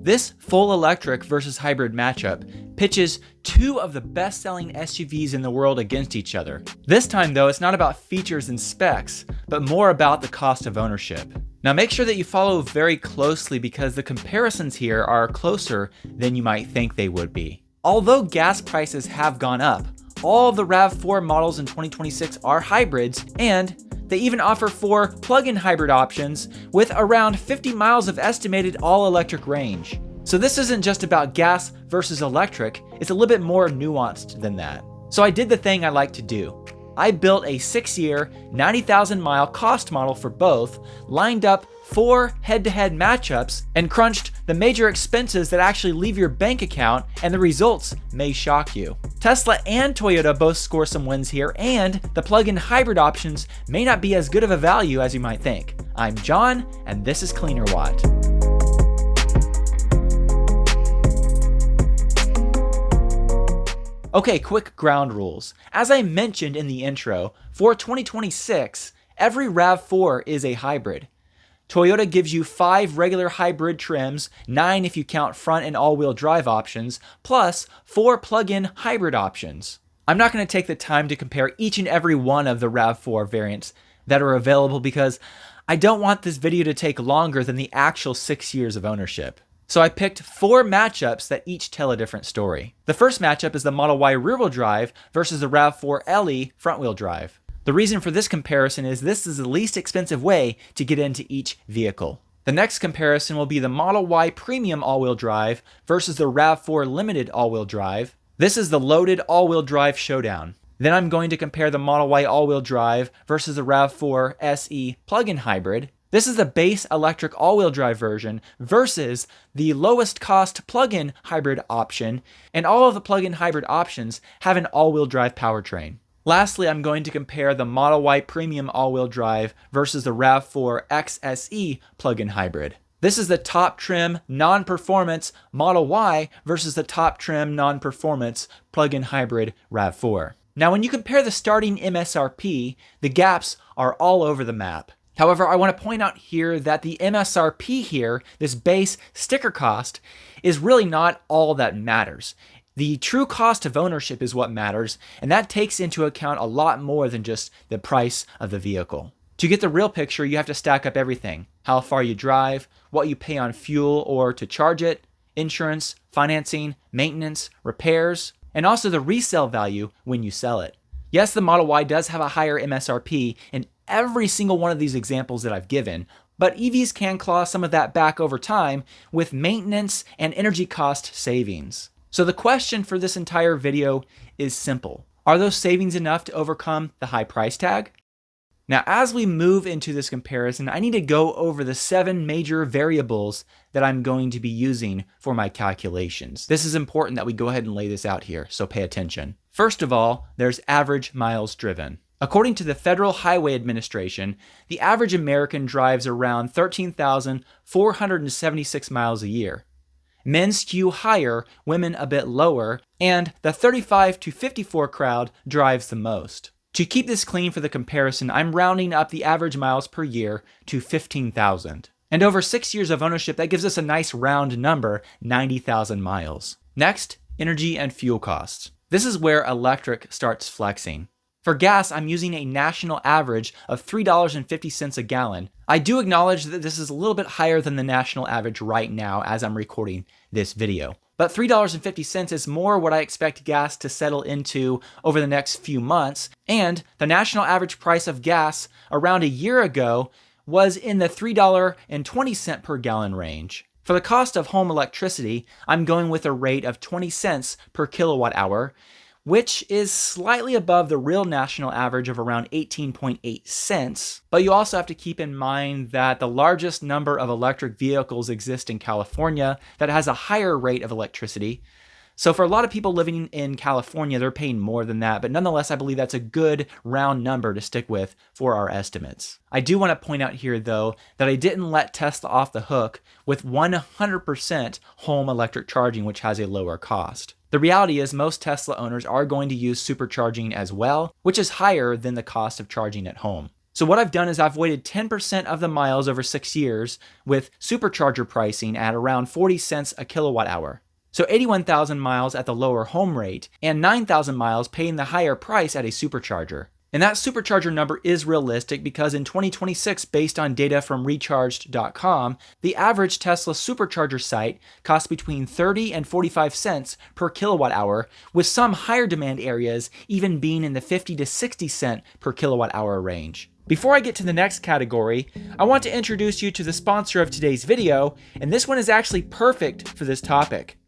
This full electric versus hybrid matchup pitches two of the best-selling SUVs in the world against each other. This time though, it's not about features and specs, but more about the cost of ownership. Now make sure that you follow very closely because the comparisons here are closer than you might think they would be. Although gas prices have gone up, all the RAV4 models in 2026 are hybrids, and they even offer 4 plug-in hybrid options with around 50 miles of estimated all-electric range. So this isn't just about gas versus electric, it's a little bit more nuanced than that. So I did the thing I like to do. I built a 6-year, 90,000 mile cost model for both, lined up 4 head-to-head matchups, and crunched the major expenses that actually leave your bank account, and the results may shock you. Tesla and Toyota both score some wins here, and the plug-in hybrid options may not be as good of a value as you might think. I'm John, and this is Cleanerwatt. Okay, quick ground rules. As I mentioned in the intro, for 2026, every RAV4 is a hybrid. Toyota gives you 5 regular hybrid trims, 9 if you count front and all-wheel drive options, plus 4 plug-in hybrid options. I'm not going to take the time to compare each and every one of the RAV4 variants that are available because I don't want this video to take longer than the actual 6 years of ownership. So I picked 4 matchups that each tell a different story. The first matchup is the Model Y rear-wheel drive versus the RAV4 LE front-wheel drive. The reason for this comparison is this is the least expensive way to get into each vehicle. The next comparison will be the Model Y Premium all-wheel drive versus the RAV4 Limited all-wheel drive. This is the loaded all-wheel drive showdown. Then I'm going to compare the Model Y all-wheel drive versus the RAV4 SE plug-in hybrid. This is the base electric all-wheel drive version versus the lowest cost plug-in hybrid option, and all of the plug-in hybrid options have an all-wheel drive powertrain. Lastly, I'm going to compare the Model Y Premium all-wheel drive versus the RAV4 XSE plug-in hybrid. This is the top trim non-performance Model Y versus the top trim non-performance plug-in hybrid RAV4. Now when you compare the starting MSRP, the gaps are all over the map. However, I want to point out here that the MSRP here, this base sticker cost, is really not all that matters. The true cost of ownership is what matters, and that takes into account a lot more than just the price of the vehicle. To get the real picture, you have to stack up everything: how far you drive, what you pay on fuel or to charge it, insurance, financing, maintenance, repairs, and also the resale value when you sell it. Yes, the Model Y does have a higher MSRP in every single one of these examples that I've given, but EVs can claw some of that back over time with maintenance and energy cost savings. So the question for this entire video is simple. Are those savings enough to overcome the high price tag? Now, as we move into this comparison, I need to go over the 7 major variables that I'm going to be using for my calculations. This is important that we go ahead and lay this out here, so pay attention. First of all, there's average miles driven. According to the Federal Highway Administration, the average American drives around 13,476 miles a year. Men skew higher, women a bit lower, and the 35 to 54 crowd drives the most. To keep this clean for the comparison, I'm rounding up the average miles per year to 15,000. And over 6 years of ownership, that gives us a nice round number, 90,000 miles. Next, energy and fuel costs. This is where electric starts flexing. For gas, I'm using a national average of $3.50 a gallon. I do acknowledge that this is a little bit higher than the national average right now as I'm recording this video. But $3.50 is more what I expect gas to settle into over the next few months, and the national average price of gas around a year ago was in the $3.20 per gallon range. For the cost of home electricity, I'm going with a rate of 20 cents per kilowatt hour, which is slightly above the real national average of around 18.8 cents. But you also have to keep in mind that the largest number of electric vehicles exist in California that has a higher rate of electricity. So for a lot of people living in California, they're paying more than that, but nonetheless, I believe that's a good round number to stick with for our estimates. I do want to point out here, though, that I didn't let Tesla off the hook with 100% home electric charging, which has a lower cost. The reality is most Tesla owners are going to use supercharging as well, which is higher than the cost of charging at home. So what I've done is I've weighted 10% of the miles over 6 years with supercharger pricing at around 40 cents a kilowatt hour. So 81,000 miles at the lower home rate and 9,000 miles paying the higher price at a supercharger. And that supercharger number is realistic because in 2026, based on data from recharged.com, the average Tesla supercharger site costs between 30 and 45 cents per kilowatt hour, with some higher demand areas even being in the 50 to 60 cent per kilowatt hour range. Before I get to the next category, I want to introduce you to the sponsor of today's video, and this one is actually perfect for this topic.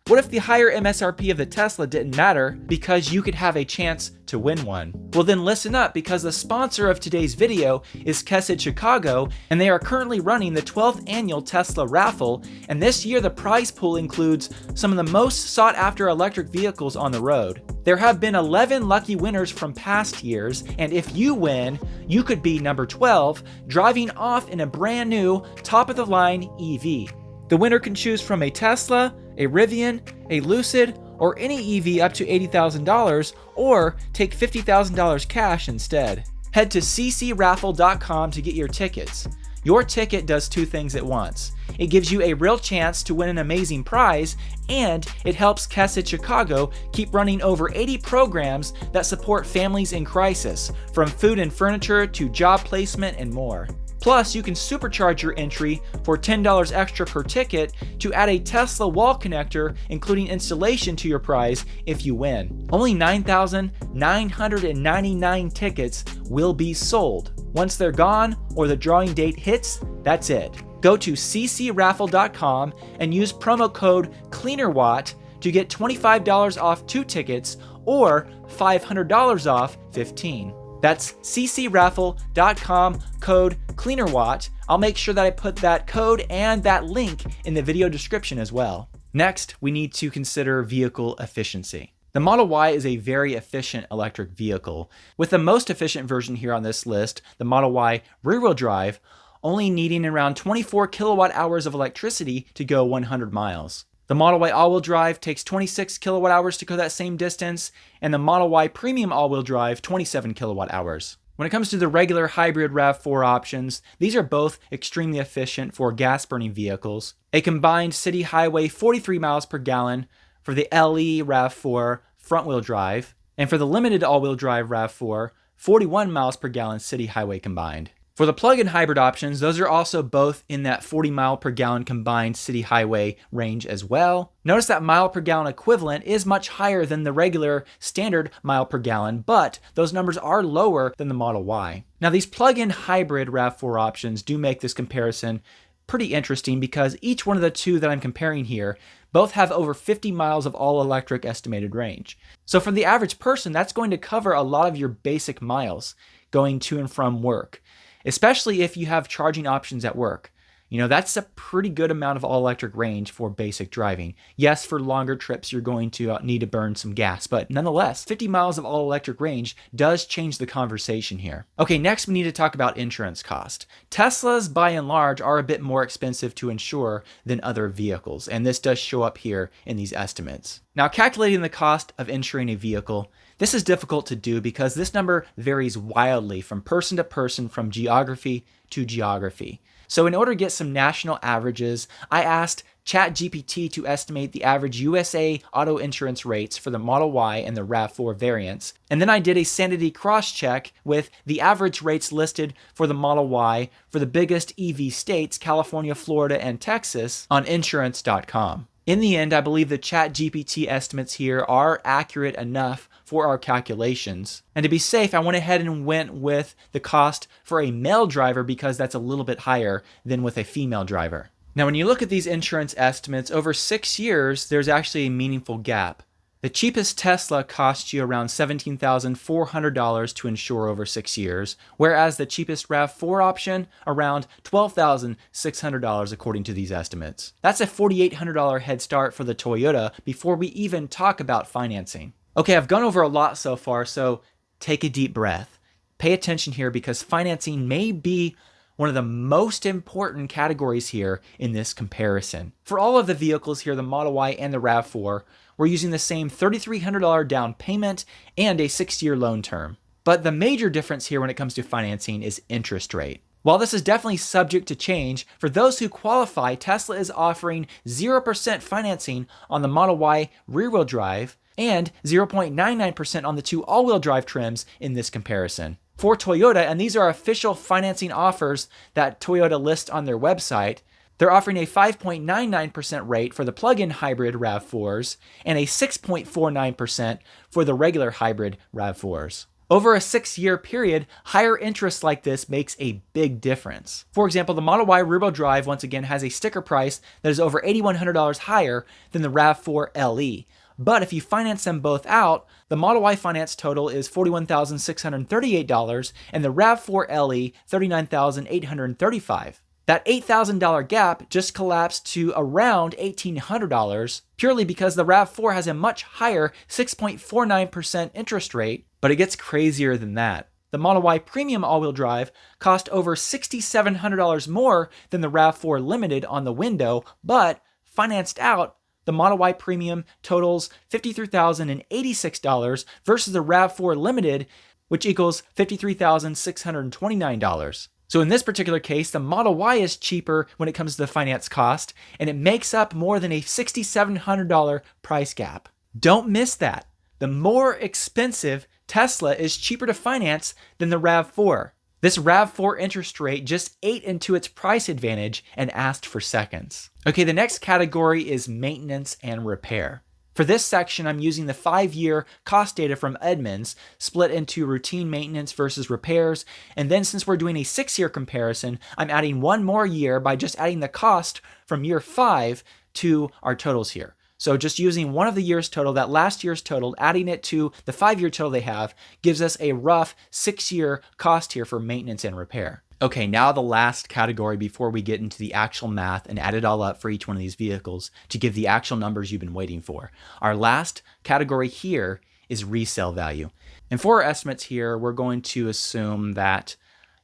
What if the higher MSRP of the Tesla didn't matter because you could have a chance to win one? Well, then listen up, because the sponsor of today's video is Kessid Chicago, and they are currently running the 12th annual Tesla raffle, and this year the prize pool includes some of the most sought after electric vehicles on the road. There have been 11 lucky winners from past years, and if you win, you could be number 12, driving off in a brand new, top-of-the-line EV. The winner can choose from a Tesla, a Rivian, a Lucid, or any EV up to $80,000, or take $50,000 cash instead. Head to ccraffle.com to get your tickets. Your ticket does two things at once. It gives you a real chance to win an amazing prize, and it helps Kessid Chicago keep running over 80 programs that support families in crisis, from food and furniture to job placement and more. Plus, you can supercharge your entry for $10 extra per ticket to add a Tesla wall connector, including installation, to your prize if you win. Only 9,999 tickets will be sold. Once they're gone or the drawing date hits, that's it. Go to ccraffle.com and use promo code Cleanerwatt to get $25 off 2 tickets or $500 off 15. That's ccraffle.com, code Cleanerwatt. I'll make sure that I put that code and that link in the video description as well. Next, we need to consider vehicle efficiency. The Model Y is a very efficient electric vehicle, with the most efficient version here on this list, the Model Y rear-wheel drive, only needing around 24 kilowatt hours of electricity to go 100 miles. The Model Y all-wheel drive takes 26 kilowatt hours to go that same distance, and the Model Y Premium all-wheel drive 27 kilowatt hours. When it comes to the regular hybrid RAV4 options, these are both extremely efficient for gas-burning vehicles. A combined city highway 43 miles per gallon for the LE RAV4 front-wheel drive, and for the limited all-wheel drive RAV4, 41 miles per gallon city highway combined. For the plug-in hybrid options, those are also both in that 40 mile per gallon combined city highway range as well. Notice that mile per gallon equivalent is much higher than the regular standard mile per gallon, but those numbers are lower than the Model Y. Now, these plug-in hybrid RAV4 options do make this comparison pretty interesting because each one of the two that I'm comparing here both have over 50 miles of all-electric estimated range. So for the average person, that's going to cover a lot of your basic miles going to and from work, especially if you have charging options at work. You know, that's a pretty good amount of all-electric range for basic driving. Yes, for longer trips, you're going to need to burn some gas, but nonetheless, 50 miles of all-electric range does change the conversation here. Okay, next we need to talk about insurance cost. Teslas, by and large, are a bit more expensive to insure than other vehicles, and this does show up here in these estimates. Now, calculating the cost of insuring a vehicle, this is difficult to do because this number varies wildly from person to person, from geography to geography. So in order to get some national averages, I asked ChatGPT to estimate the average USA auto insurance rates for the Model Y and the RAV4 variants. And then I did a sanity cross-check with the average rates listed for the Model Y for the biggest EV states, California, Florida, and Texas, on insurance.com. In the end, I believe the ChatGPT estimates here are accurate enough for our calculations. And to be safe, I went ahead and went with the cost for a male driver because that's a little bit higher than with a female driver. Now, when you look at these insurance estimates, over 6 years, there's actually a meaningful gap. The cheapest Tesla costs you around $17,400 to insure over 6 years, whereas the cheapest RAV4 option, around $12,600 according to these estimates. That's a $4,800 head start for the Toyota before we even talk about financing. Okay, I've gone over a lot so far, so take a deep breath. Pay attention here because financing may be one of the most important categories here in this comparison. For all of the vehicles here, the Model Y and the RAV4, we're using the same $3,300 down payment and a 6-year loan term. But the major difference here when it comes to financing is interest rate. While this is definitely subject to change, for those who qualify, Tesla is offering 0% financing on the Model Y rear-wheel drive and 0.99% on the two all-wheel drive trims in this comparison. For Toyota, and these are official financing offers that Toyota lists on their website, they're offering a 5.99% rate for the plug-in hybrid RAV4s and a 6.49% for the regular hybrid RAV4s. Over a 6-year period, higher interest like this makes a big difference. For example, the Model Y rear-wheel drive once again has a sticker price that is over $8,100 higher than the RAV4 LE. But if you finance them both out, the Model Y finance total is $41,638 and the RAV4 LE $39,835. That $8,000 gap just collapsed to around $1,800 purely because the RAV4 has a much higher 6.49% interest rate, but it gets crazier than that. The Model Y Premium all-wheel drive cost over $6,700 more than the RAV4 Limited on the window, but financed out, the Model Y Premium totals $53,086 versus the RAV4 Limited, which equals $53,629. So in this particular case, the Model Y is cheaper when it comes to the finance cost, and it makes up more than a $6,700 price gap. Don't miss that. The more expensive Tesla is cheaper to finance than the RAV4. This RAV4 interest rate just ate into its price advantage and asked for seconds. Okay, the next category is maintenance and repair. For this section, I'm using the 5-year cost data from Edmunds, split into routine maintenance versus repairs, and then since we're doing a 6-year comparison, I'm adding one more year by just adding the cost from year 5 to our totals here. So just using one of the year's total, that last year's total, adding it to the 5-year total they have, gives us a rough 6-year cost here for maintenance and repair. Okay, now the last category before we get into the actual math and add it all up for each one of these vehicles to give the actual numbers you've been waiting for. Our last category here is resale value. And for our estimates here, we're going to assume that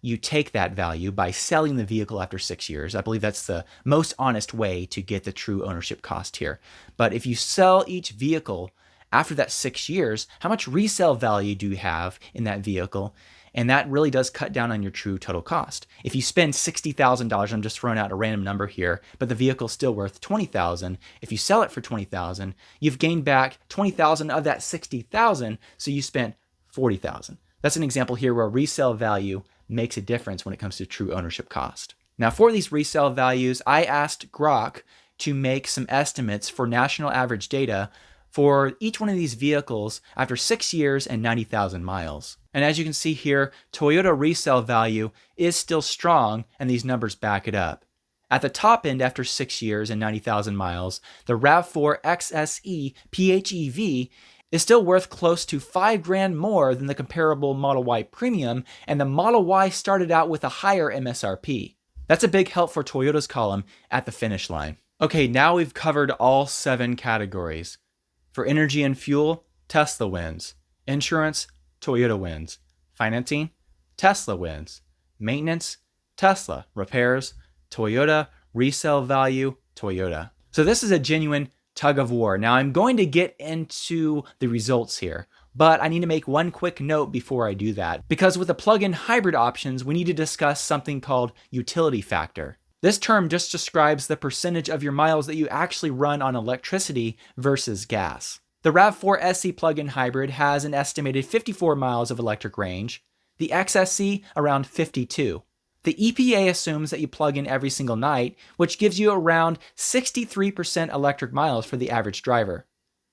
you take that value by selling the vehicle after 6 years. I believe that's the most honest way to get the true ownership cost here. But if you sell each vehicle after that 6 years, how much resale value do you have in that vehicle? And that really does cut down on your true total cost. If you spend $60,000, I'm just throwing out a random number here, but the vehicle's still worth $20,000. If you sell it for $20,000, you've gained back $20,000 of that $60,000, so you spent $40,000. That's an example here where resale value makes a difference when it comes to true ownership cost. Now for these resale values, I asked Grok to make some estimates for national average data for each one of these vehicles after 6 years and 90,000 miles. And as you can see here, Toyota resale value is still strong, and these numbers back it up. At the top end after 6 years and 90,000 miles, the RAV4 XSE PHEV is still worth close to $5,000 more than the comparable Model Y Premium, and the Model Y started out with a higher MSRP. That's a big help for Toyota's column at the finish line. Okay, now we've covered all 7 categories. For energy and fuel, Tesla wins. Insurance, Toyota wins. Financing, Tesla wins. Maintenance, Tesla. Repairs, Toyota. Resale value, Toyota. So this is a genuine tug of war. Now I'm going to get into the results here, but I need to make one quick note before I do that, because with the plug-in hybrid options, we need to discuss something called utility factor. This term just describes the percentage of your miles that you actually run on electricity versus gas. The RAV4 SE plug-in hybrid has an estimated 54 miles of electric range, the XSE around 52. The EPA assumes that you plug in every single night, which gives you around 63% electric miles for the average driver.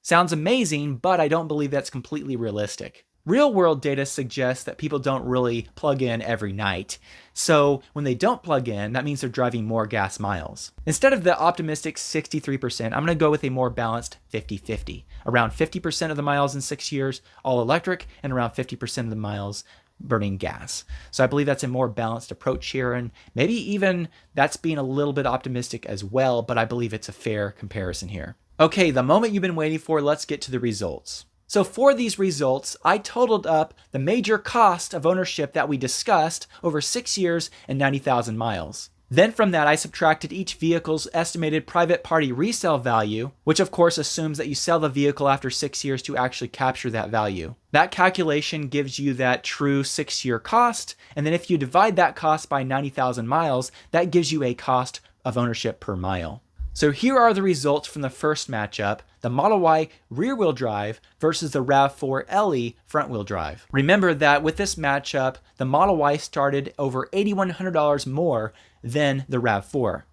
Sounds amazing, but I don't believe that's completely realistic. Real-world data suggests that people don't really plug in every night. So when they don't plug in, that means they're driving more gas miles. Instead of the optimistic 63%, I'm going to go with a more balanced 50-50. Around 50% of the miles in 6 years, all electric, and around 50% of the miles burning gas. So I believe that's a more balanced approach here, and maybe even that's being a little bit optimistic as well, but I believe it's a fair comparison here. Okay, the moment you've been waiting for, let's get to the results. So for these results, I totaled up the major cost of ownership that we discussed over 6 years and 90,000 miles. Then from that, I subtracted each vehicle's estimated private party resale value, which of course assumes that you sell the vehicle after 6 years to actually capture that value. That calculation gives you that true 6-year cost, and then if you divide that cost by 90,000 miles, that gives you a cost of ownership per mile. So here are the results from the first matchup, the Model Y rear-wheel drive versus the RAV4 LE front-wheel drive. Remember that with this matchup, the Model Y started over $8,100 more than the RAV4.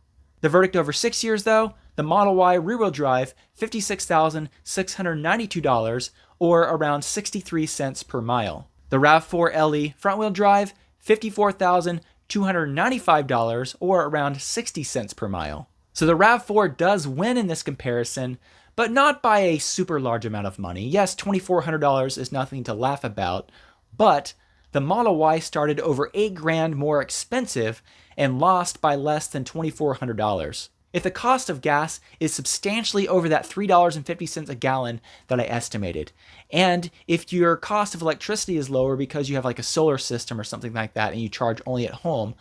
The verdict over 6 years though, the Model Y rear-wheel drive, $56,692 or around 63 cents per mile. The RAV4 LE front-wheel drive, $54,295 or around 60 cents per mile. So the RAV4 does win in this comparison, but not by a super large amount of money. Yes, $2,400 is nothing to laugh about, but the Model Y started over $8,000 more expensive and lost by less than $2,400. If the cost of gas is substantially over that $3.50 a gallon that I estimated, and if your cost of electricity is lower because you have like a solar system or something like that and you charge only at home,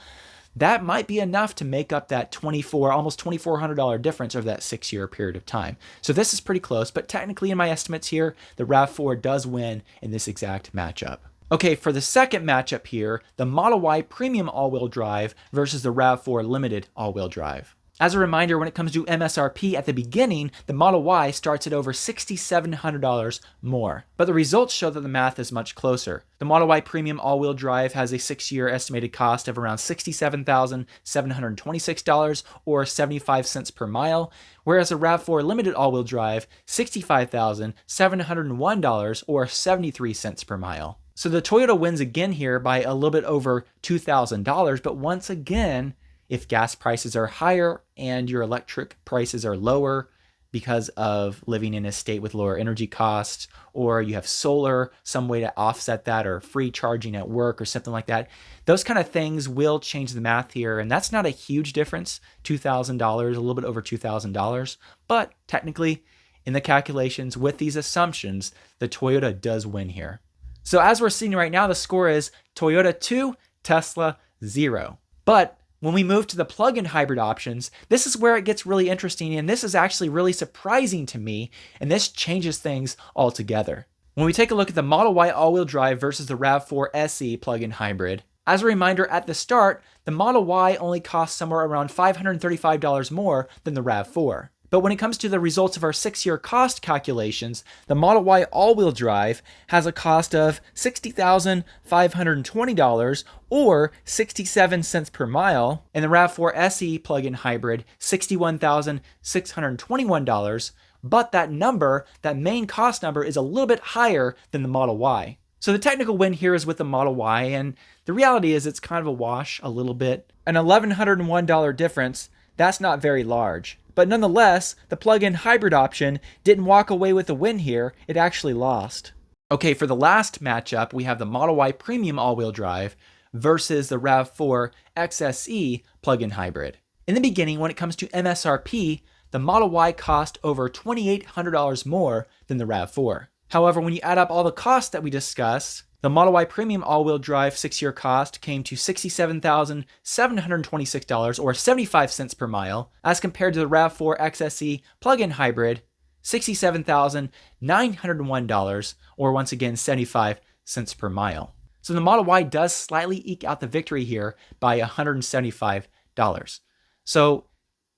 that might be enough to make up that almost $2,400 difference over that 6-year period of time. So this is pretty close, but technically in my estimates here, the RAV4 does win in this exact matchup. Okay, for the second matchup here, the Model Y Premium all-wheel drive versus the RAV4 Limited all-wheel drive. As a reminder, when it comes to MSRP at the beginning, the Model Y starts at over $6,700 more. But the results show that the math is much closer. The Model Y Premium all-wheel drive has a 6-year estimated cost of around $67,726 or 75 cents per mile, whereas the RAV4 Limited all-wheel drive, $65,701 or 73 cents per mile. So the Toyota wins again here by a little bit over $2,000, but once again, if gas prices are higher and your electric prices are lower because of living in a state with lower energy costs, or you have solar, some way to offset that, or free charging at work or something like that, those kind of things will change the math here. And that's not a huge difference, $2,000, a little bit over $2,000. But technically, in the calculations with these assumptions, the Toyota does win here. So as we're seeing right now, the score is Toyota 2, Tesla 0. But when we move to the plug-in hybrid options, this is where it gets really interesting, and this is actually really surprising to me, and this changes things altogether. When we take a look at the Model Y all-wheel drive versus the RAV4 SE plug-in hybrid, as a reminder at the start, the Model Y only costs somewhere around $535 more than the RAV4. But when it comes to the results of our 6-year cost calculations, the Model Y all-wheel drive has a cost of $60,520 or 67 cents per mile, and the RAV4 SE plug-in hybrid, $61,621, but that main cost number is a little bit higher than the Model Y. So the technical win here is with the Model Y, and the reality is it's kind of a wash a little bit. An $1,101 difference, that's not very large. But nonetheless, the plug-in hybrid option didn't walk away with a win here, it actually lost. Okay, for the last matchup, we have the Model Y Premium all-wheel drive versus the RAV4 XSE plug-in hybrid. In the beginning, when it comes to MSRP, the Model Y cost over $2,800 more than the RAV4. However, when you add up all the costs that we discussed, the Model Y Premium all-wheel drive 6-year cost came to $67,726 or 75 cents per mile, as compared to the RAV4 XSE plug-in hybrid, $67,901 or once again 75 cents per mile. So the Model Y does slightly eke out the victory here by $175. So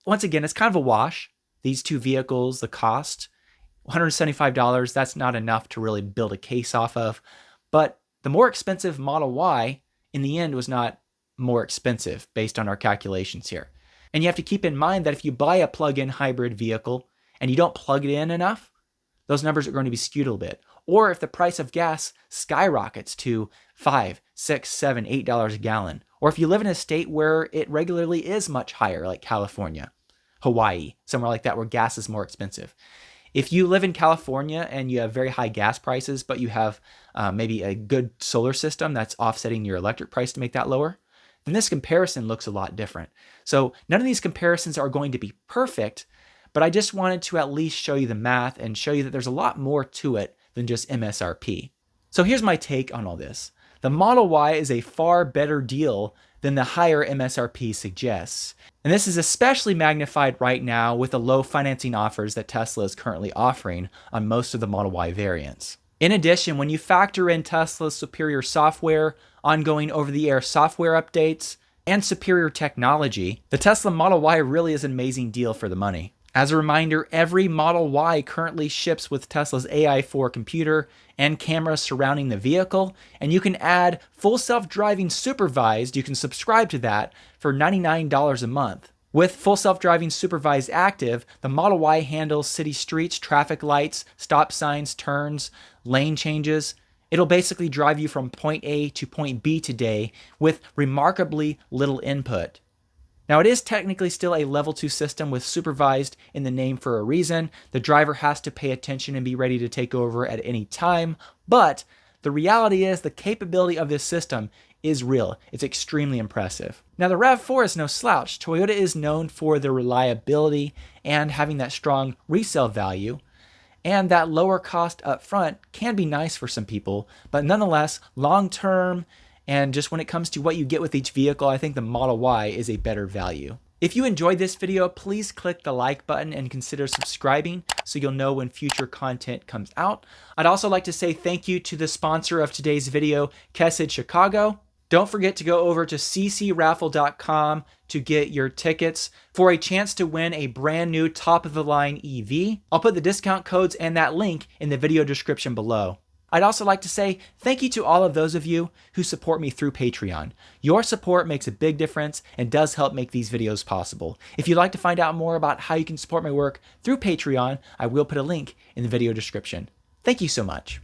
once again, it's kind of a wash. These two vehicles, the cost, $175, that's not enough to really build a case off of. But the more expensive Model Y, in the end, was not more expensive based on our calculations here. And you have to keep in mind that if you buy a plug-in hybrid vehicle and you don't plug it in enough, those numbers are going to be skewed a little bit. Or if the price of gas skyrockets to $5, $6, $7, $8 a gallon. Or if you live in a state where it regularly is much higher, like California, Hawaii, somewhere like that where gas is more expensive. If you live in California and you have very high gas prices, but you have maybe a good solar system that's offsetting your electric price to make that lower, then this comparison looks a lot different. So none of these comparisons are going to be perfect, but I just wanted to at least show you the math and show you that there's a lot more to it than just MSRP. So here's my take on all this. The Model Y is a far better deal than the higher MSRP suggests. And this is especially magnified right now with the low financing offers that Tesla is currently offering on most of the Model Y variants. In addition, when you factor in Tesla's superior software, ongoing over-the-air software updates, and superior technology, the Tesla Model Y really is an amazing deal for the money. As a reminder, every Model Y currently ships with Tesla's AI4 computer and cameras surrounding the vehicle, and you can add full self-driving supervised, you can subscribe to that for $99 a month. With full self-driving supervised active, the Model Y handles city streets, traffic lights, stop signs, turns, lane changes. It'll basically drive you from point A to point B today with remarkably little input. Now, it is technically still a level 2 system with supervised in the name for a reason. The driver has to pay attention and be ready to take over at any time. But the reality is the capability of this system is real. It's extremely impressive. Now, the RAV4 is no slouch. Toyota is known for their reliability and having that strong resale value. And that lower cost up front can be nice for some people. But nonetheless, long term, and just when it comes to what you get with each vehicle, I think the Model Y is a better value. If you enjoyed this video, please click the like button and consider subscribing so you'll know when future content comes out. I'd also like to say thank you to the sponsor of today's video, Kessid Chicago. Don't forget to go over to ccraffle.com to get your tickets for a chance to win a brand new top-of-the-line EV. I'll put the discount codes and that link in the video description below. I'd also like to say thank you to all of those of you who support me through Patreon. Your support makes a big difference and does help make these videos possible. If you'd like to find out more about how you can support my work through Patreon, I will put a link in the video description. Thank you so much.